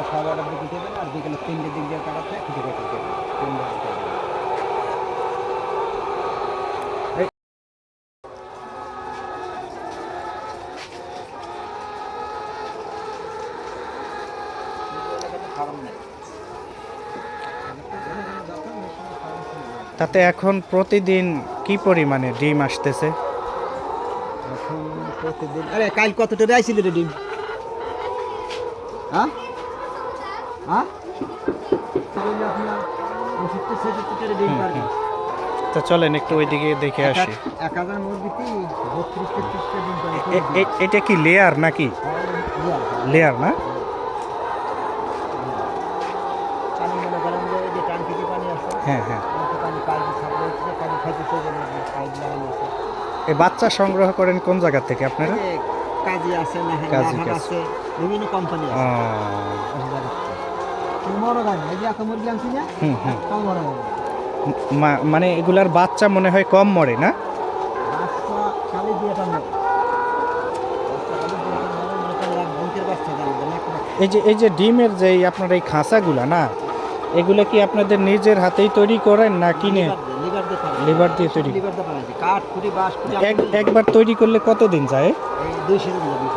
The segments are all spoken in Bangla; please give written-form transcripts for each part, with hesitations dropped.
12টা 12:30 দিকে দেবেন, আর বিকেলে 3টের দিক দিয়ে কাটাতে খুঁটে কেটে দেবেন। 3 খাবার নেই। তাতে এখন প্রতিদিন কি পরিমাণে ডিম আসতেছে? এখন প্রতিদিন কাল কতটা আইছিল রে ডিম? হ্যাঁ হ্যাঁ তাহলে আপনার 65-70 ডিম পারবে। তো চলেন একটু ওইদিকে দেখে আসি। 1000 মুরগিতে 32-33টা ডিম পারে। এটা কি লেয়ার নাকি? লেয়ার না? পানি মনে করেন যে ট্যাঙ্কিতে পানি আছে, হ্যাঁ হ্যাঁ। পানি পাইপে সাপ্লাই হচ্ছে, পানি খাইতেছে, পাইপ লাগানো আছে। এই বাচ্চা সংগ্রহ করেন কোন জায়গা থেকে আপনারা? কাজী আছে, কাজী নাহার আছে, বিভিন্ন কোম্পানি আছে। বড় গাড়ি এই যে এত মুরগি আনছি না, কম বড় গাড়ি। মানে এগুলার বাচ্চা মনে হয় কম মরে না? বাচ্চা খালি দিয়েটা মরে, এই যে ডিমের যে আপনার এই খাঁচাগুলা না, এগুলা কি আপনাদের নিজের হাতেই তৈরি করেন না কিনে? লিভার দিয়ে তৈরি। একবার তৈরি করলে কতদিন যায়?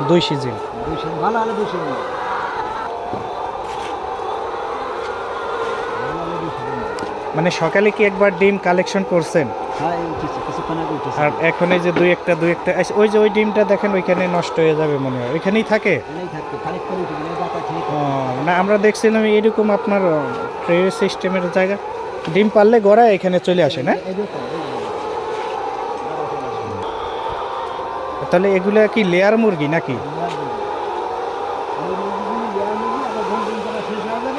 2 সিজন। ভালো হলে 2 সিজন। মানে সকালে কি একবার ডিম কালেকশন করছেন? হ্যাঁ কিছুক্ষণ আগে উঠেছে। আর এখন এই যে দুই একটা ওই যে ওই ডিমটা দেখেন ওইখানে নষ্ট হয়ে যাবে মনে হয়, ওইখানেই থাকে। না আমরা দেখছিলাম এরকম আপনার ট্রে সিস্টেমের জায়গা, ডিম পারলে গড়া এখানে চলে আসে না? তাহলে এগুলা কি লেয়ার মুরগি নাকি?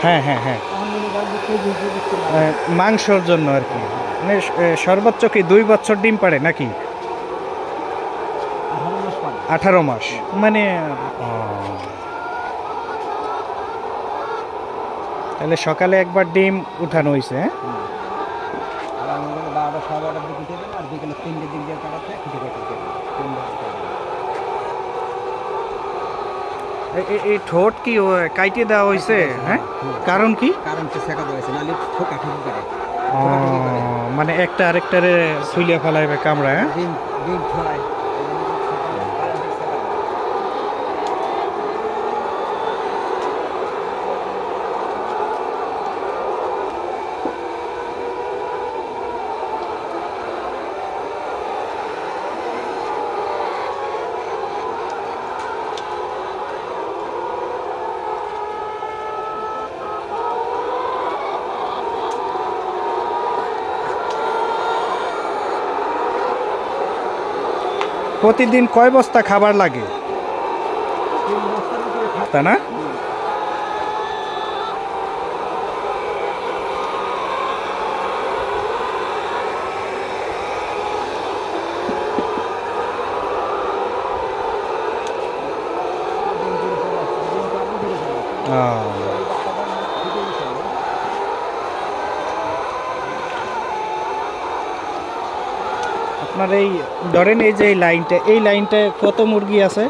হ্যাঁ হ্যাঁ হ্যাঁ, মাংসর জন্য আর কি। মানে সর্বোচ্চ কি 2 বছর ডিম পারে নাকি? 18 মাস মানে তাহলে সকালে একবার ডিম উঠানো হয়েছে। আর 12টা 12:30 দিকে দেবেন, আর বিকেলে 3টের দিক দিয়ে কাটাতে খুঁটে কেটে দেবেন। এই ঠোঁট কি কাইটে দেওয়া হয়েছে? হ্যাঁ, কারণ কি? কারণ তো শেখা দেওয়া হয়েছে, নাহলে ঠোকা ঠুকি করে। মানে একটা আরেকটারে সুইলিয়া ফেলাইবে কামড়া। ডিম ডিম ছড়ায়। প্রতিদিন কয় বস্তা খাবার লাগে তা না? আপনার এই ধরেন এই যে এই লাইনটায় কত মুরগি আছে?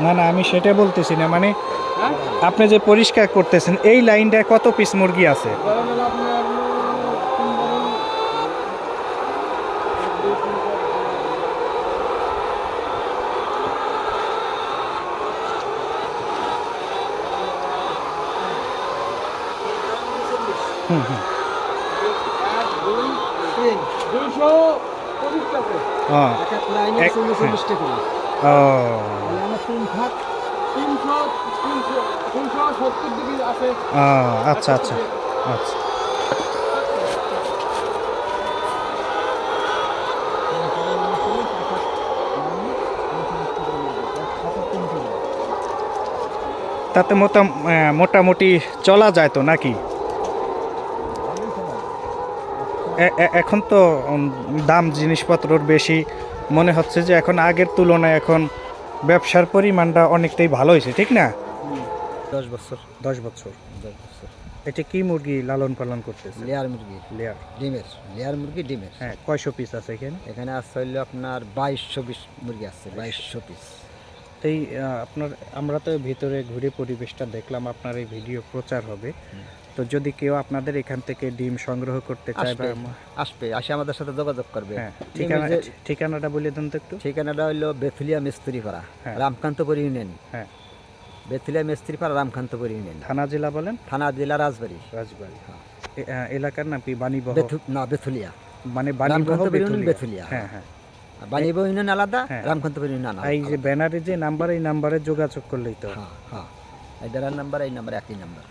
না না, আমি সেটা বলতেছি না, মানে আপনি যে পরিষ্কার করতেছেন এই লাইনটায় কত পিস মুরগি আছে? হুম হুম। আচ্ছা আচ্ছা আচ্ছা। তাতে মোটামুটি চলা যায় তো নাকি? এখন তো দাম জিনিসপত্রর বেশি, মনে হচ্ছে যে এখন আগের তুলনায় এখন ব্যবসার পরিমাণটা অনেকটাই ভালো হয়েছে, ঠিক না? 10 বছর। 10 বছর। 10 বছর। এটা কি মুরগি লালন পালন করতেছে? লেয়ার মুরগি। লেয়ার ডিমের। লেয়ার মুরগি ডিমের। হ্যাঁ, কয়শো পিস আছে এখানে? এখানে আছে হইলো আপনার 2200 পিস মুরগি আছে, 2200 পিস। এই আপনার আমরা তো ভিতরে ঘুরে পরিবেশটা দেখলাম, আপনার এই ভিডিও প্রচার হবে, তো যদি কেউ আপনাদের এখান থেকে ডিম সংগ্রহ করতে চায় বা আসবে আসে আমাদের সাথে যোগাযোগ করবে। হ্যাঁ, ডিমের ঠিকানাটা বলে দেন তো একটু। ঠিকানাটা হইলো বেথুলিয়া মিস্ত্রিপাড়া, হ্যাঁ। রামকান্তপুর ইউনিয়ন। হ্যাঁ, বেথুলিয়া মিস্ত্রিপাড়া, রামকান্তপুর ইউনিয়ন। থানা জেলা বলেন? থানা জেলা রাজবাড়ী। রাজবাড়ী। হ্যাঁ। এলাকার নাম কি? বাণীবহ? না, বেথুলিয়া। মানে বাণীবহ রামকান্তপুর ইউনিয়ন, বেথুলিয়া। বেথুলিয়া। হ্যাঁ হ্যাঁ। বাণীবহ ইউনিয়ন আলাদা, হ্যাঁ। রামকান্তপুর ইউনিয়ন আলাদা। এই যে ব্যানারে যে নাম্বার, এই নাম্বারে যোগাযোগ করলেই তো। হ্যাঁ হ্যাঁ, এই বেড়ার নাম্বার, এই নাম্বার একই নাম্বার।